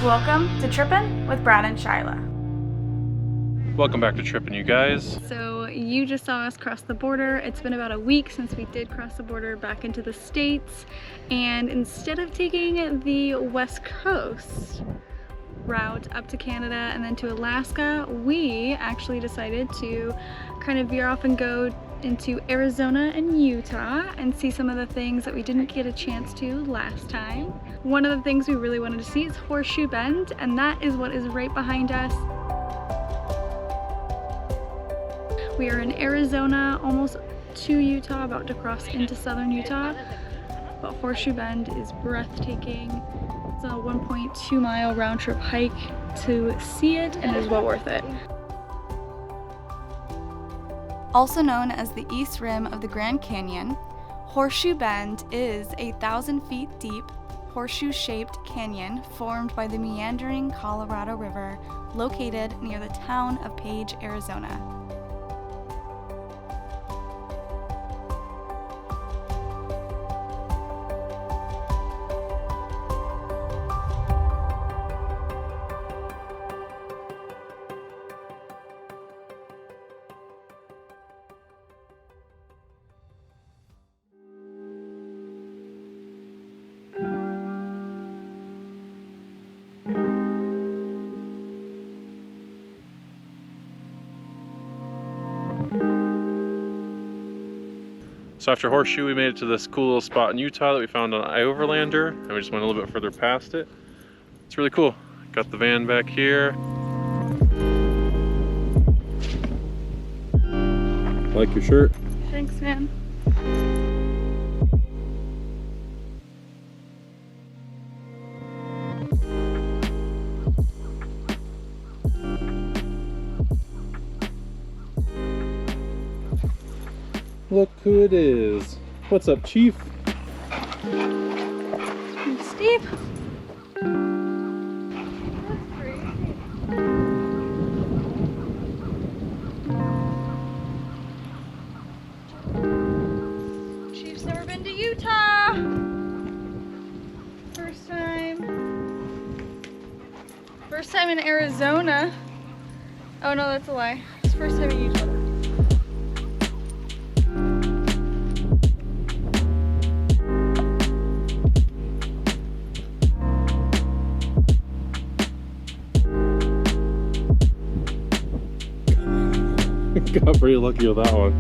Welcome to Trippin with Brad and Shyla. Welcome back to Trippin, you guys. So you just saw us cross the border. It's been about a week since we did cross the border back into the States, and instead of taking the West Coast route up to Canada and then to Alaska, we actually decided to kind of veer off and go into Arizona and Utah and see some of the things that we didn't get a chance to last time. One of the things we really wanted to see is Horseshoe Bend, and that is what is right behind us. We are in Arizona, almost to Utah, about to cross into southern Utah, but Horseshoe Bend is breathtaking. It's a 1.2 mile round trip hike to see it, and it is well worth it. Also known as the East Rim of the Grand Canyon, Horseshoe Bend is a 1,000 feet deep, horseshoe-shaped canyon formed by the meandering Colorado River located near the town of Page, Arizona. So after Horseshoe, we made it to this cool little spot in Utah that we found on iOverlander, and we just went a little bit further past it. It's really cool. Got the van back here. Like your shirt. Thanks, man. Look who it is. What's up, Chief? Steve. Chief's never been to Utah. First time. First time in Arizona. Oh no, that's a lie. It's first time in Utah. Got pretty lucky with that one.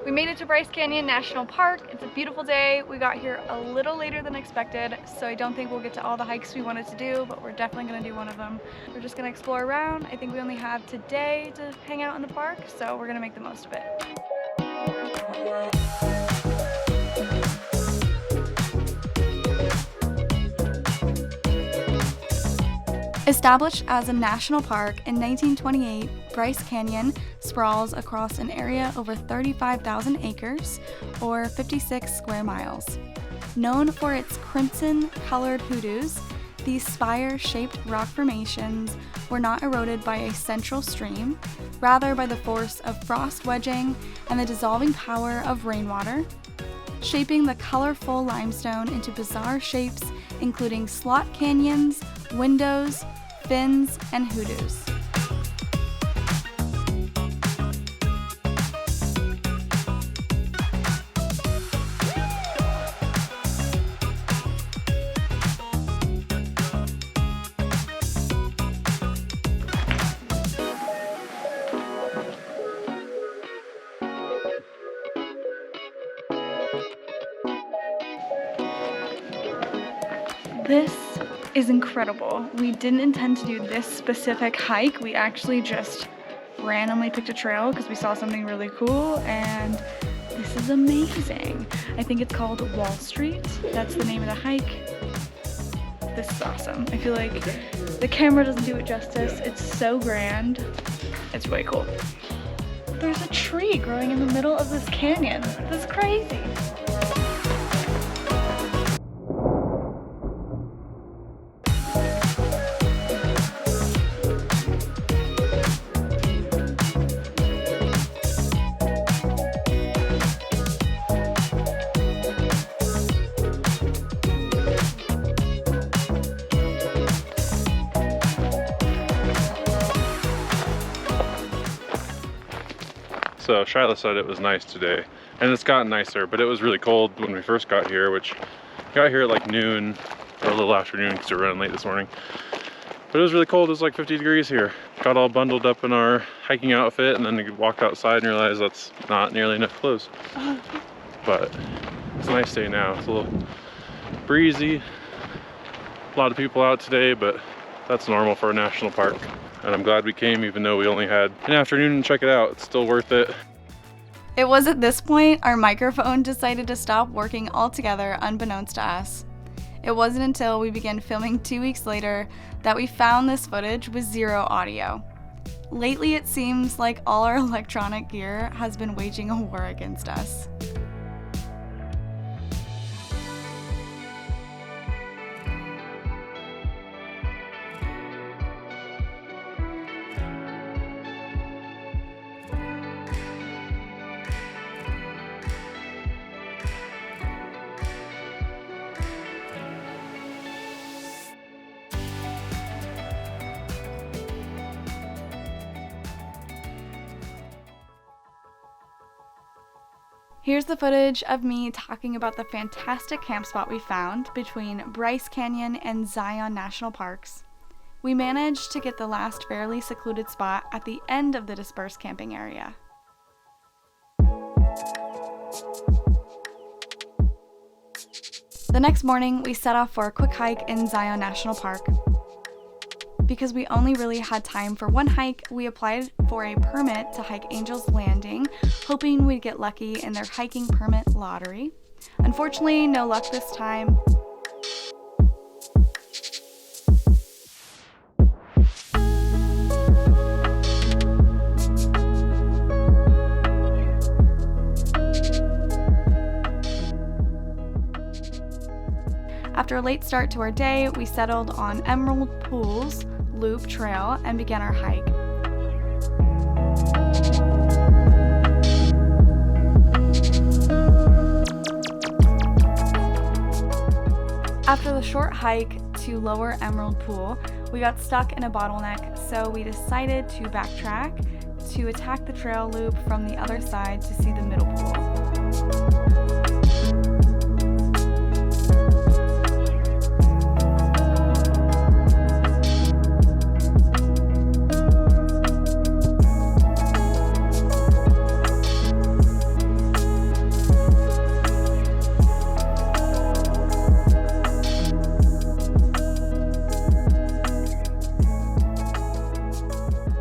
We made it to Bryce Canyon National Park. It's a beautiful day. We got here a little later than expected, so I don't think we'll get to all the hikes we wanted to do, but we're definitely gonna do one of them. We're just gonna explore around. I think we only have today to hang out in the park, so we're gonna make the most of it. Established as a national park in 1928, Bryce Canyon sprawls across an area over 35,000 acres, or 56 square miles. Known for its crimson-colored hoodoos, these spire-shaped rock formations were not eroded by a central stream, rather by the force of frost wedging and the dissolving power of rainwater, shaping the colorful limestone into bizarre shapes including slot canyons, windows, fins, and hoodoos. This is incredible. We didn't intend to do this specific hike. We actually just randomly picked a trail because we saw something really cool, and this is amazing. I think it's called Wall Street. That's the name of the hike. This is awesome. I feel like the camera doesn't do it justice. It's so grand. It's really cool. There's a tree growing in the middle of this canyon. This is crazy. So Shyla said it was nice today, and it's gotten nicer, but it was really cold when we first got here, which got here at like noon or a little after noon because we were running late this morning. But it was really cold. It was like 50 degrees here. Got all bundled up in our hiking outfit, and then we walked outside and realized that's not nearly enough clothes. But it's a nice day now. It's a little breezy. A lot of people out today, but that's normal for a national park. And I'm glad we came, even though we only had an afternoon to check it out. It's still worth it. It was at this point our microphone decided to stop working altogether, unbeknownst to us. It wasn't until we began filming 2 weeks later that we found this footage with zero audio. Lately, it seems like all our electronic gear has been waging a war against us. Here's the footage of me talking about the fantastic camp spot we found between Bryce Canyon and Zion National Parks. We managed to get the last fairly secluded spot at the end of the dispersed camping area. The next morning, we set off for a quick hike in Zion National Park. Because we only really had time for one hike, we applied for a permit to hike Angel's Landing, hoping we'd get lucky in their hiking permit lottery. Unfortunately, no luck this time. After a late start to our day, we settled on Emerald Pools Loop Trail and began our hike. After the short hike to Lower Emerald Pool, we got stuck in a bottleneck, so we decided to backtrack to attack the trail loop from the other side to see the middle pool.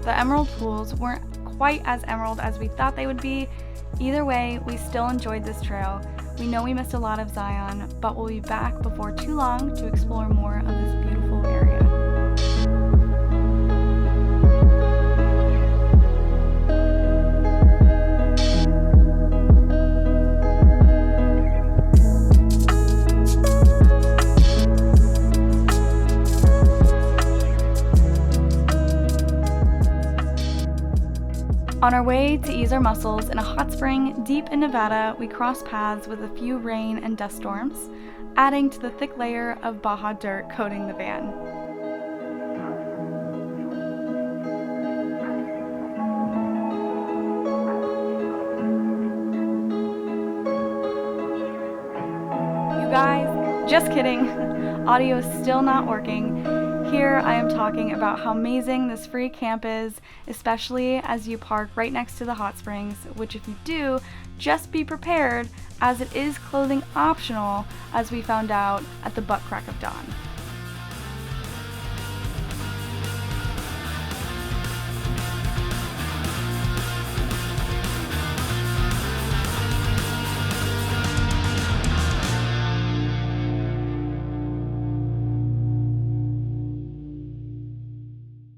The emerald pools weren't quite as emerald as we thought they would be. Either way, we still enjoyed this trail. We know we missed a lot of Zion, but we'll be back before too long to explore more of this beautiful area. On our way to ease our muscles in a hot spring deep in Nevada, we cross paths with a few rain and dust storms, adding to the thick layer of Baja dirt coating the van. Guys, just kidding. Audio is still not working. Here I am talking about how amazing this free camp is, especially as you park right next to the hot springs, which if you do, just be prepared as it is clothing optional, as we found out at the butt crack of dawn.